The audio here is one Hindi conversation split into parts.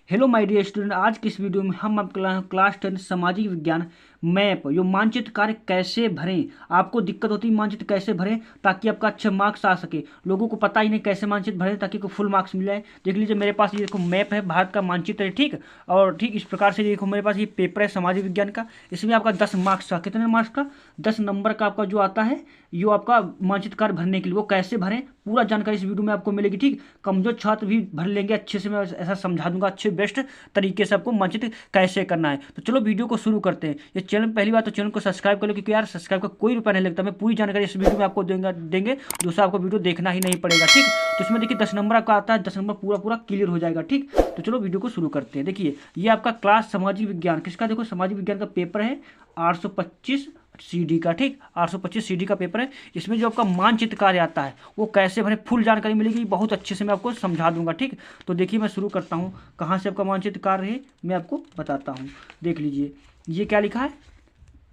हेलो माय डियर स्टूडेंट, आज की इस वीडियो में हम आपका क्लास 10 सामाजिक विज्ञान मैप जो मानचित्र कार्य कैसे भरें। आपको दिक्कत होती है मानचित्र कैसे भरें ताकि आपका अच्छा मार्क्स आ सके। लोगों को पता ही नहीं कैसे मानचित्र भरें ताकि को फुल मार्क्स मिल जाए। देख लीजिए मेरे पास ये देखो मैप है, भारत का मानचित्र है, ठीक। और ठीक इस प्रकार से देखो मेरे पास ये पेपर है सामाजिक विज्ञान का। इसमें आपका 10 मार्क्स का, कितने मार्क्स का, 10 नंबर का आपका जो आता है यो आपका मानचित्र कार्य भरने के लिए। वो कैसे भरें पूरा जानकारी इस वीडियो में आपको मिलेगी, ठीक। कमजोर छात्र भी भर लेंगे अच्छे से, मैं ऐसा समझा दूंगा अच्छे बेस्ट तरीके से आपको मानचित्र कैसे करना है। तो चलो वीडियो को शुरू करते हैं। ये चैनल पहली बार तो चैनल को सब्सक्राइब कर लो, क्योंकि यार सब्सक्राइब का कोई रुपया नहीं लगता। मैं पूरी जानकारी इस वीडियो में आपको देंगे। दूसरा आपको वीडियो देखना ही नहीं पड़ेगा, ठीक। तो इसमें देखिए 10 नंबर आपका आता है, 10 नंबर पूरा पूरा क्लियर हो जाएगा, ठीक। तो चलो वीडियो को शुरू करते हैं। देखिए ये आपका क्लास सामाजिक विज्ञान किसका, देखो सामाजिक विज्ञान का पेपर है 825 CD का, ठीक। 825 CD का पेपर है। इसमें जो आपका मानचित्र कार्य आता है वो कैसे भरे फुल जानकारी मिलेगी, बहुत अच्छे से मैं आपको समझा दूंगा, ठीक। तो देखिए मैं शुरू करता हूँ। कहाँ से आपका मानचित्र कार्य है मैं आपको बताता हूँ। देख लीजिए ये क्या लिखा है,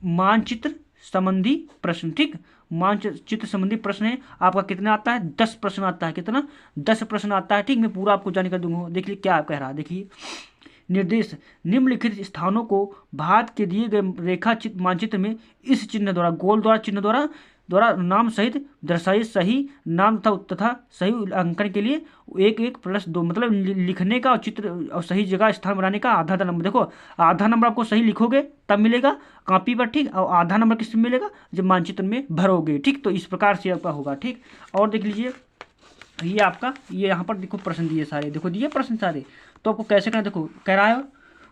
मानचित्र संबंधी प्रश्न, ठीक। मानचित्र संबंधी प्रश्न है आपका। कितना आता है, 10 प्रश्न आता है। कितना, 10 प्रश्न आता है, ठीक। मैं पूरा आपको जानकारी दूंगा। देखिए क्या कह रहा है, देखिए निर्देश, निम्नलिखित स्थानों को भारत के दिए गए रेखा मानचित्र में इस चिन्ह द्वारा, गोल द्वारा चिन्ह द्वारा नाम सहित दर्शाई। सही नाम तथा सही अंकन के लिए 1+2, मतलब लिखने का और चित्र और सही जगह स्थान बनाने का आधा आधा नंबर। देखो आधा नंबर आपको सही लिखोगे तब मिलेगा कॉपी पर, ठीक। और आधा नंबर किस में मिलेगा, जब मानचित्र में भरोगे, ठीक। तो इस प्रकार से आपका होगा, ठीक। और देख लीजिए ये आपका, ये यहाँ पर देखो प्रश्न दिए सारे, देखो दिए प्रश्न सारे। तो आपको कैसे करना, देखो कह रहा है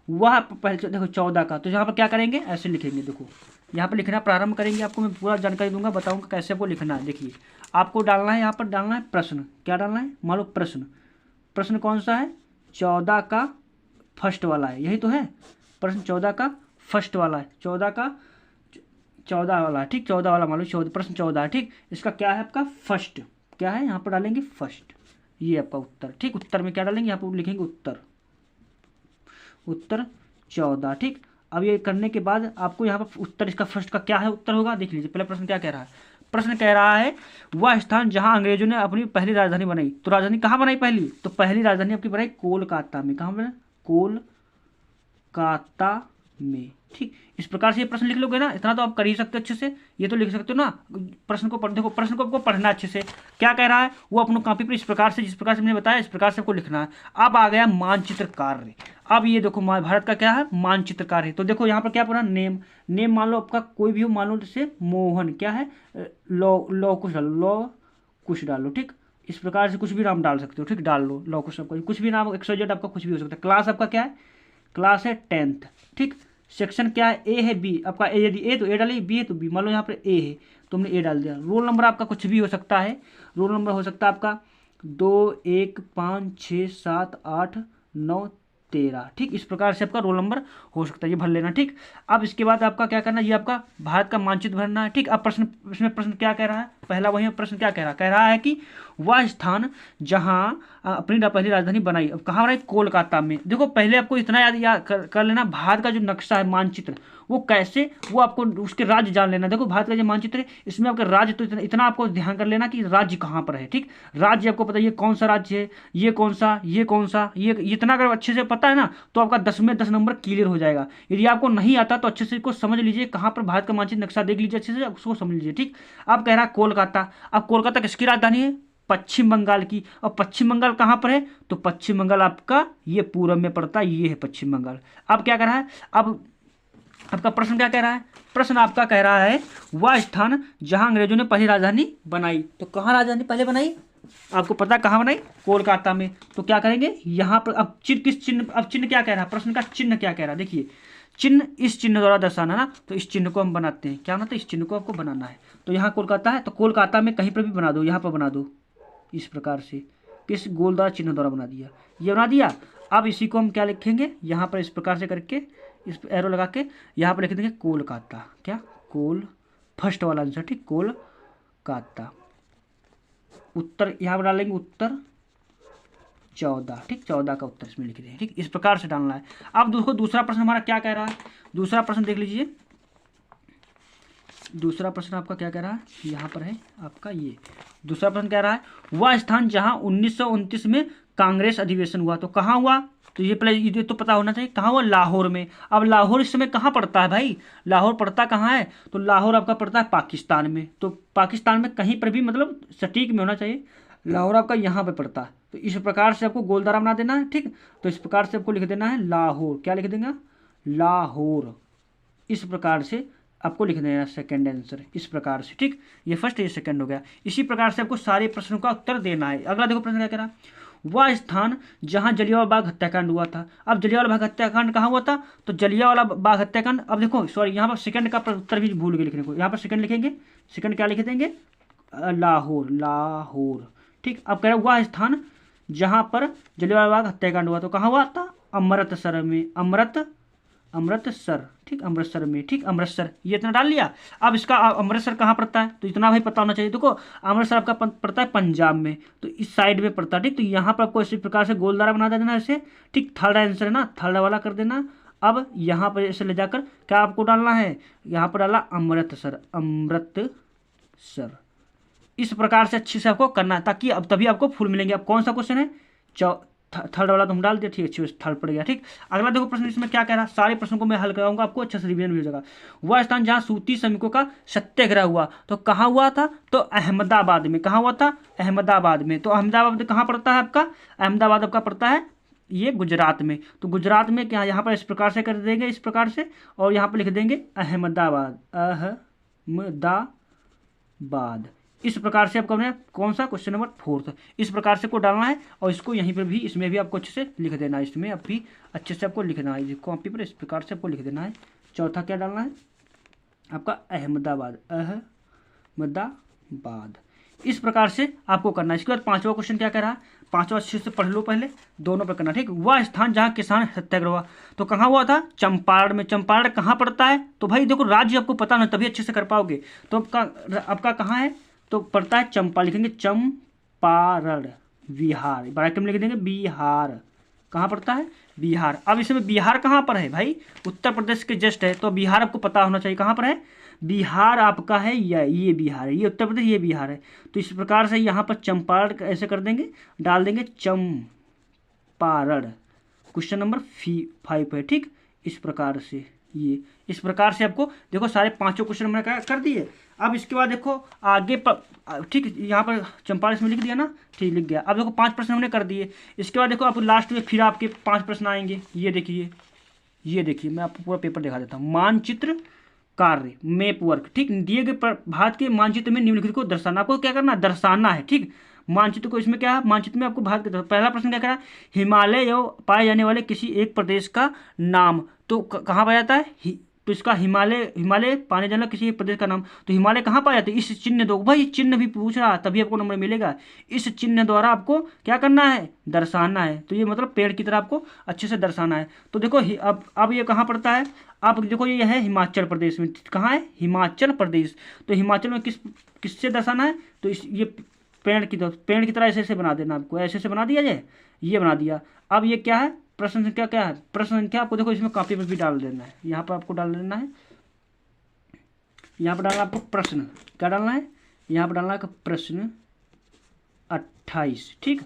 वह पहले देखो 14 का, तो यहाँ पर क्या करेंगे ऐसे लिखेंगे। देखो यहाँ पर लिखना प्रारंभ करेंगे, आपको मैं पूरा जानकारी दूंगा, बताऊंगा कैसे आपको लिखना है। देखिए आपको डालना है, यहाँ पर डालना है प्रश्न। क्या डालना है, मान लो प्रश्न। प्रश्न कौन सा है, 14 का फर्स्ट वाला है, यही तो है प्रश्न। 14 का फर्स्ट वाला है, 14 का 14 वाला है, ठीक। 14 वाला मान लो 14, प्रश्न 14 है, ठीक। इसका क्या है आपका फर्स्ट, क्या है यहाँ पर डालेंगे फर्स्ट। ये आपका उत्तर, ठीक। उत्तर में क्या डालेंगे, यहाँ पर लिखेंगे उत्तर 14, ठीक। अब ये करने के बाद आपको यहाँ पर उत्तर इसका फर्स्ट का क्या है उत्तर होगा। देख लीजिए पहला प्रश्न क्या कह रहा है। प्रश्न कह रहा है वह स्थान जहां अंग्रेजों ने अपनी पहली राजधानी बनाई। तो राजधानी कहाँ बनाई पहली, तो पहली राजधानी आपकी बनाई कोलकाता में। कहाँ बना, कोलकाता में, ठीक। इस प्रकार से ये प्रश्न लिख लोगे ना, इतना तो आप कर ही सकते हो अच्छे से, ये तो लिख सकते हो ना। प्रश्न को देखो, प्रश्न को आपको पढ़ना अच्छे से। क्या कह रहा है वो अपनी कॉपी पर इस प्रकार से, जिस प्रकार से मैंने बताया इस प्रकार से आपको लिखना है। अब आ गया मानचित्र कार्य। अब ये देखो भारत का क्या है मानचित्र कार्य है। तो देखो यहाँ पर क्या पढ़ा, नेम मान लो आपका कोई भी हो, मान लो जैसे मोहन, क्या है लौ कुछ डालो, लौ कुछ डालो, ठीक। इस प्रकार से कुछ भी नाम डाल सकते हो, ठीक। डाल लो लौ कुछ, आपका कुछ भी नाम, XYZ आपका कुछ भी हो सकता है। क्लास आपका क्या है, क्लास है 10th, ठीक। सेक्शन क्या है, ए है बी आपका, ए यदि ए तो ए डालिए, बी है तो बी। मान लो यहाँ पर ए है तो हमने ए डाल दिया। रोल नंबर आपका कुछ भी हो सकता है, रोल नंबर हो सकता है आपका 2 1 5 6 7 8 9 13, ठीक। इस प्रकार से आपका रोल नंबर हो सकता है, ये भर लेना, ठीक। अब इसके बाद आपका क्या करना है, ये आपका भारत का मानचित्र भरना है, ठीक। अब प्रश्न, इसमें प्रश्न क्या कह रहा है, पहला वही प्रश्न क्या कह रहा है कि वह स्थान जहां अपनी पहली राजधानी बनाई। अब कहाँ बनाई, कोलकाता में। देखो पहले आपको इतना याद कर लेना, भारत का जो नक्शा है मानचित्र वो कैसे, वो आपको उसके राज्य जान लेना। देखो भारत का जो मानचित्र है इसमें आपका राज्य तो इतना आपको ध्यान कर लेना कि राज्य कहाँ पर है, ठीक। राज्य आपको पता है ये कौन सा राज्य है, ये कौन सा, ये कौन सा, ये इतना अगर अच्छे से पता है ना तो आपका 10 में 10 नंबर क्लियर हो जाएगा। यदि आपको नहीं आता तो अच्छे से इसको समझ लीजिए, कहाँ पर भारत का मानचित्र नक्शा देख लीजिए अच्छे से, उसको समझ लीजिए, ठीक। अब कह रहा है कोलकाता। अब कोलकाता किसकी राजधानी है, पश्चिम बंगाल की। और पश्चिम बंगाल कहाँ पर है, तो पश्चिम बंगाल आपका ये पूर्व में पड़ता है, ये है पश्चिम बंगाल। अब क्या कर रहा है, अब आपका प्रश्न क्या कह रहा है, प्रश्न आपका कह रहा है वह स्थान जहां अंग्रेजों ने पहली राजधानी बनाई। तो कहाँ राजधानी पहले बनाई, आपको पता है कहाँ बनाई, कोलकाता में। तो क्या करेंगे यहाँ पर, अब चिन्ह किस चिन्ह, अब चिन्ह क्या कह रहा है, प्रश्न का चिन्ह क्या कह रहा है। देखिए चिन्ह, इस चिन्ह द्वारा दर्शाना ना, तो इस चिन्ह को हम बनाते हैं, क्या बनाते हैं, इस चिन्ह को आपको बनाना है। तो यहाँ कोलकाता है तो कोलकाता में कहीं पर भी बना दो, यहाँ पर बना दो इस प्रकार से, किस गोल द्वारा चिन्ह द्वारा बना दिया, ये बना दिया। अब इसी को हम क्या लिखेंगे, यहाँ पर इस प्रकार से करके इस एरो लगा के यहाँ पर लिख देंगे कोलकाता। क्या, कोल फर्स्ट वाला आंसर, ठीक, कोलकाता। उत्तर यहाँ पर डालेंगे उत्तर 14, ठीक। 14 का उत्तर इसमें लिख दें, ठीक। इस प्रकार से डालना है। अब देखो दूसरा प्रश्न हमारा क्या कह रहा है, दूसरा प्रश्न देख लीजिए। दूसरा प्रश्न आपका क्या कह रहा है, यहाँ पर है आपका ये दूसरा प्रश्न कह रहा है वह स्थान जहां 1929 में कांग्रेस अधिवेशन हुआ, तो कहाँ हुआ, तो ये पहले ये तो पता होना चाहिए, कहाँ हुआ, लाहौर में। अब लाहौर इस समय कहाँ पड़ता है भाई, लाहौर पड़ता कहाँ है, तो लाहौर आपका पड़ता है पाकिस्तान में। तो पाकिस्तान में कहीं पर भी मतलब सटीक में होना चाहिए, लाहौर आपका यहाँ पे पड़ता है। तो इस प्रकार से आपको गोलदारा बना देना है, ठीक। तो इस प्रकार से आपको लिख देना है लाहौर, क्या लिख देंगे, लाहौर। इस प्रकार से आपको लिख देना सेकंड आंसर, इस प्रकार से, ठीक। ये फर्स्ट, ये सेकंड हो गया। इसी प्रकार से आपको सारे प्रश्नों का उत्तर देना है। अगला देखो प्रश्न क्या कह रहा है, वह स्थान जहां जलियांवाला बाग हत्याकांड हुआ था। अब जलियांवाला बाग हत्याकांड कहाँ हुआ था, तो जलियांवाला बाग हत्याकांड, अब देखो सॉरी यहाँ पर सेकंड का उत्तर भी भूल गए लिखने को, यहाँ पर सेकंड लिखेंगे, सेकंड क्या लिख देंगे, लाहौर, लाहौर, ठीक। अब कह रहा वह स्थान जहां पर जलियांवाला बाग हत्याकांड हुआ, तो कहाँ हुआ था, अमृतसर में, अमृतसर, ठीक, अमृतसर में, ठीक, अमृतसर, ये इतना डाल लिया। अब इसका अमृतसर कहाँ पड़ता है, तो इतना भाई पता होना चाहिए। देखो अमृतसर आपका पड़ता है पंजाब में, तो इस साइड में पड़ता है, ठीक। तो यहाँ पर आपको इसी प्रकार से गोलदारा बना देना ऐसे, ठीक। थर्ड आंसर है ना, थर्ड वाला कर देना। अब यहाँ पर ऐसे ले जाकर क्या आपको डालना है, यहाँ पर डाला अमृतसर, अमृतसर। इस प्रकार से अच्छे से आपको करना है, ताकि अब तभी आपको फुल मिलेंगे। अब कौन सा क्वेश्चन है, थर्ड वाला तो हम डाल दिया, ठीक है, थर्ड पड़ गया, ठीक। अगला देखो प्रश्न, इसमें क्या कह रहा है, सारे प्रश्नों को मैं हल कराऊंगा, आपको अच्छा से रिवीजन भी हो जाएगा। वह स्थान जहां सूती श्रमिकों का सत्याग्रह हुआ, तो कहाँ हुआ था, तो अहमदाबाद में। कहाँ हुआ था, अहमदाबाद में। तो अहमदाबाद कहाँ पड़ता है आपका, अहमदाबाद आपका पड़ता है ये गुजरात में। तो गुजरात में क्या, यहाँ पर इस प्रकार से कर देंगे, इस प्रकार से, और यहाँ पर लिख देंगे अहमदाबाद, अहमदाबाद। इस प्रकार से आपको कौन सा क्वेश्चन नंबर 4 इस प्रकार से को डालना है, और इसको यहीं पर भी, इसमें भी आपको अच्छे से लिख देना है, इसमें अब भी अच्छे से आपको लिखना है, कॉपी पर इस प्रकार से आपको लिख देना है। चौथा क्या डालना है आपका, अहमदाबाद, अहमदाबाद। इस प्रकार से आपको करना है। इसके बाद पांचवा क्वेश्चन क्या कह रहा है, पांचवा अच्छे से पढ़ लो पहले, दोनों पर करना, ठीक। वह स्थान जहाँ किसान सत्याग्रह हुआ, तो कहाँ हुआ था, चंपारण में। चंपारण कहाँ पड़ता है, तो भाई देखो राज्य आपको पता ना, तभी अच्छे से कर पाओगे। तो आपका कहाँ है, तो पड़ता है चंपा, लिखेंगे चंपारण, बिहार, ब्रैकेट में लिख देंगे बिहार। कहाँ पड़ता है, बिहार। अब इसमें बिहार कहाँ पर है भाई, उत्तर प्रदेश के जस्ट है, तो बिहार आपको पता होना चाहिए कहाँ पर है, बिहार आपका है, ये बिहार है, ये उत्तर प्रदेश, ये बिहार है। तो इस प्रकार से यहाँ पर चंपारण ऐसे कर देंगे, डाल देंगे चंपारण। क्वेश्चन नंबर 5 है, ठीक। इस प्रकार से, ये इस प्रकार से आपको देखो सारे पांचों क्वेश्चन हमने कर दिए। अब इसके बाद देखो आगे ठीक, यहाँ पर चंपारण इसमें लिख दिया ना, ठीक, लिख गया। अब देखो 5 प्रश्न हमने कर दिए। इसके बाद देखो आप लास्ट में फिर आपके 5 प्रश्न आएंगे। ये देखिए, ये देखिए, मैं आपको पूरा पेपर दिखा देता हूँ। मानचित्र कार्य, मैप वर्क, ठीक। दिए गए भारत के मानचित्र में निम्नलिखित को दर्शाना, आपको क्या करना है, दर्शाना है, ठीक। मानचित्र को, इसमें क्या है, मानचित्र में आपको भारत के पहला प्रश्न क्या करा, हिमालय या पाए जाने वाले किसी एक प्रदेश का नाम, तो कहाँ पाया जाता है, तो इसका हिमालय पाने जाना किसी एक प्रदेश का नाम, तो हिमालय कहाँ पाया जाता है, इस चिन्ह दो भाई, चिन्ह भी पूछ रहा तभी आपको नंबर मिलेगा। इस चिन्ह द्वारा आपको क्या करना है, दर्शाना है। तो ये मतलब पेड़ की तरह आपको अच्छे से दर्शाना है। तो देखो अब ये कहाँ पड़ता है, आप देखो ये है हिमाचल प्रदेश में, कहाँ है, हिमाचल प्रदेश। तो हिमाचल में किससे दर्शाना है, तो ये पेड़ की तरह ऐसे ऐसे बना देना, आपको ऐसे ऐसे बना दिया जाए, ये बना दिया। अब ये क्या है, प्रश्न संख्या क्या है, प्रश्न संख्या आपको देखो इसमें कॉपी पर भी डाल देना है, यहाँ पर आपको डाल देना है, यहाँ पर डालना आपको प्रश्न, क्या डालना है, यहाँ पर डालना है प्रश्न 28, ठीक।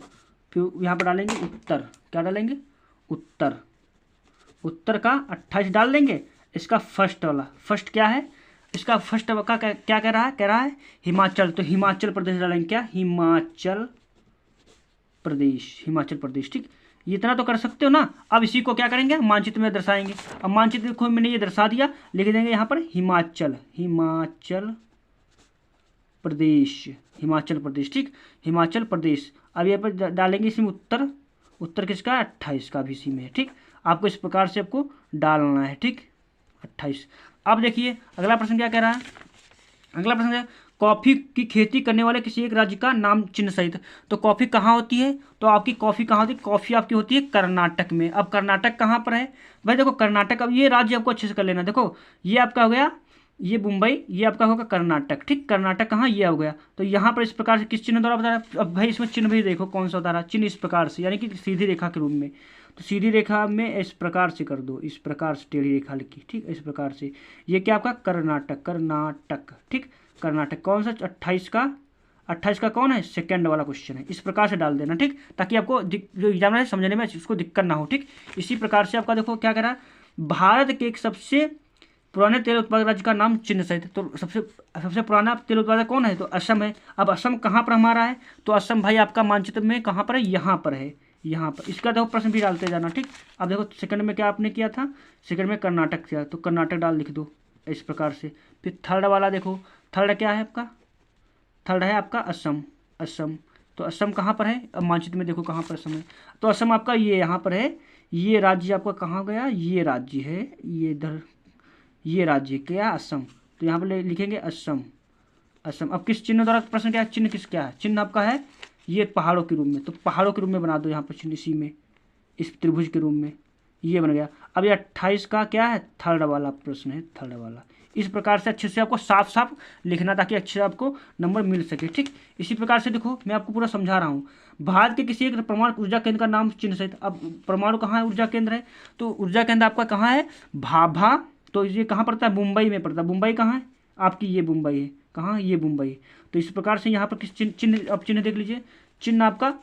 फिर यहाँ पर डालेंगे उत्तर, क्या डालेंगे, उत्तर का 28 डाल देंगे। इसका फर्स्ट वाला, फर्स्ट क्या है, इसका फर्स्ट का क्या कह रहा है, हिमाचल, तो हिमाचल प्रदेश डालेंगे, क्या, हिमाचल प्रदेश, ठीक। ये इतना तो कर सकते हो ना। अब इसी को क्या करेंगे, मानचित्र में दर्शाएंगे। अब मानचित्र को मैंने ये दर्शा दिया, लिख देंगे यहाँ पर हिमाचल प्रदेश, ठीक, हिमाचल प्रदेश। अब यहाँ पर डालेंगे इसमें उत्तर किसका, 28 का भी इसी में है, ठीक। आपको इस प्रकार से आपको डालना है, ठीक, 28। अब देखिए अगला प्रश्न क्या कह रहा है, अगला प्रश्न है कॉफ़ी की खेती करने वाले किसी एक राज्य का नाम चिन्ह सहित। तो कॉफ़ी कहाँ होती है, तो आपकी कॉफ़ी कहाँ होती है, कॉफ़ी आपकी होती है कर्नाटक में। अब कर्नाटक कहाँ पर है भाई, देखो कर्नाटक, अब ये राज्य आपको अच्छे से कर लेना। देखो ये आपका हो गया, ये मुंबई, ये आपका होगा कर्नाटक, ठीक। कर्नाटक कहाँ, ये हो गया। तो यहाँ पर इस प्रकार से किस चिन्ह द्वारा बता रहा है, अब भाई इसमें चिन्ह भी देखो कौन सा बता रहा है, चिन्ह इस प्रकार से, यानी कि सीधी रेखा के रूप में। तो सीधी रेखा में इस प्रकार से कर दो, इस प्रकार से टेढ़ी रेखा लिखी, ठीक, इस प्रकार से। ये क्या आपका कर्नाटक, ठीक, कर्नाटक कौन सा, 28 का 28 का कौन है, सेकंड वाला क्वेश्चन है। इस प्रकार से डाल देना, ठीक, ताकि आपको जो एग्जाम है समझने में उसको दिक्कत ना हो, ठीक। इसी प्रकार से आपका देखो क्या कह रहा है, भारत के एक सबसे पुराने तेल उत्पादक राज्य का नाम चिन्ह सहित। तो सबसे पुराना तेल उत्पादक कौन है, तो असम है। अब असम कहाँ पर हमारा है, तो असम भाई आपका मानचित्र में कहाँ पर है, यहाँ पर है, यहाँ पर। इसका देखो प्रश्न भी डालते जाना, ठीक। अब देखो सेकंड में क्या आपने किया था, सेकंड में कर्नाटक किया, तो कर्नाटक डाल लिख दो इस प्रकार से। फिर थर्ड वाला देखो, थर्ड क्या है आपका, थर्ड है आपका असम, असम। तो असम कहाँ पर है, अब मानचित्र में देखो कहाँ पर असम है, तो असम आपका ये यहाँ पर है। ये राज्य आपका कहाँ गया, ये राज्य है, ये इधर, ये राज्य क्या, असम। तो यहाँ पर लिखेंगे असम, असम। अब किस चिन्ह द्वारा प्रश्न क्या है, चिन्ह किस क्या है, चिन्ह आपका है ये पहाड़ों के रूप में, तो पहाड़ों के रूप में बना दो यहाँ पर चिन्ह, इसी में, इस त्रिभुज के रूप में ये बन गया। अब ये 28 का क्या है, थर्ड वाला प्रश्न है, थर्ड वाला। इस प्रकार से अच्छे से आपको साफ साफ लिखना, ताकि अच्छे से आपको नंबर मिल सके, ठीक। इसी प्रकार से देखो मैं आपको पूरा समझा रहा हूँ। भारत के किसी एक परमाणु ऊर्जा केंद्र का नाम चिन्ह सहित। अब परमाणु कहाँ है, ऊर्जा केंद्र है, तो ऊर्जा केंद्र आपका कहाँ है, भाभा। तो ये कहाँ पड़ता है, मुंबई में पड़ता है। मुंबई कहाँ है आपकी, ये मुंबई है, कहाँ, ये मुंबई। तो इस प्रकार से यहाँ पर किस चिन्ह, अब चिन्ह देख लीजिए, चिन्ह आपका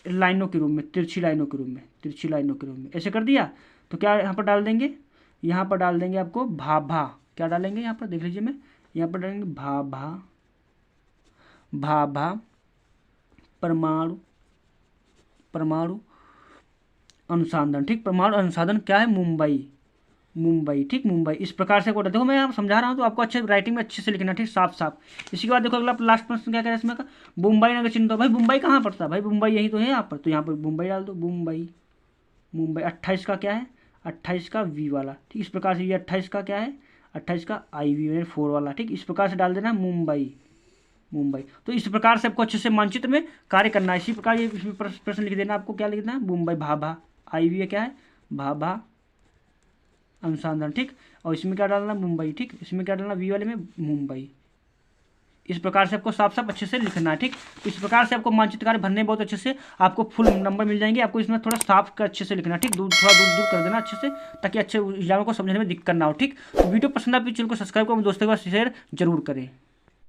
लाइनों के रूप में, तिरछी लाइनों के रूप में, तिरछी लाइनों के रूप में ऐसे कर दिया। तो क्या यहाँ पर डाल देंगे, यहाँ पर डाल देंगे आपको भाभा। क्या डालेंगे यहाँ पर देख लीजिए, मैं यहाँ पर डालेंगे भाभा, भाभा परमाणु, परमाणु अनुसंधान, ठीक। परमाणु अनुसंधान क्या है, मुंबई, मुंबई, ठीक, मुंबई। इस प्रकार से कोड देखो मैं यहाँ समझा रहा हूँ, तो आपको अच्छे राइटिंग में अच्छे से लिखना, ठीक, साफ साफ। इसी के बाद देखो अगला लास्ट प्रश्न क्या कह रहा है इसमें का, मुंबई नगर चिन्ह। तो भाई मुंबई कहाँ पड़ता है, भाई मुंबई यही तो है यहाँ पर, तो यहाँ पर मुंबई डाल दो, मुंबई, मुंबई। 28 का क्या है, 28 का वी वाला, ठीक। इस प्रकार से ये 28 का क्या है, 28 का IV 4 वाला, ठीक। इस प्रकार से डाल देना मुंबई, मुंबई। तो इस प्रकार से आपको अच्छे से मानचित्र में कार्य करना है। इसी प्रकार ये प्रश्न लिख देना, आपको क्या लिखना है, मुंबई भाभा, IV क्या है, भाभा अनुसंधान, ठीक। और इसमें क्या डालना, मुंबई, ठीक। इसमें क्या डालना, वी वाले में मुंबई। इस प्रकार से आपको साफ साफ अच्छे से लिखना है, ठीक। तो इस प्रकार से आपको मानचित्र कार्य भरने बहुत अच्छे से आपको फुल नंबर मिल जाएंगे। आपको इसमें थोड़ा साफ कर अच्छे से लिखना, ठीक, थोड़ा दूर दूर कर देना अच्छे से, ताकि अच्छे एग्जाम को समझने में दिक्कत ना हो, ठीक। तो वीडियो पसंद आए तो चैनल को सब्सक्राइब करो, दोस्तों के पास शेयर जरूर करें।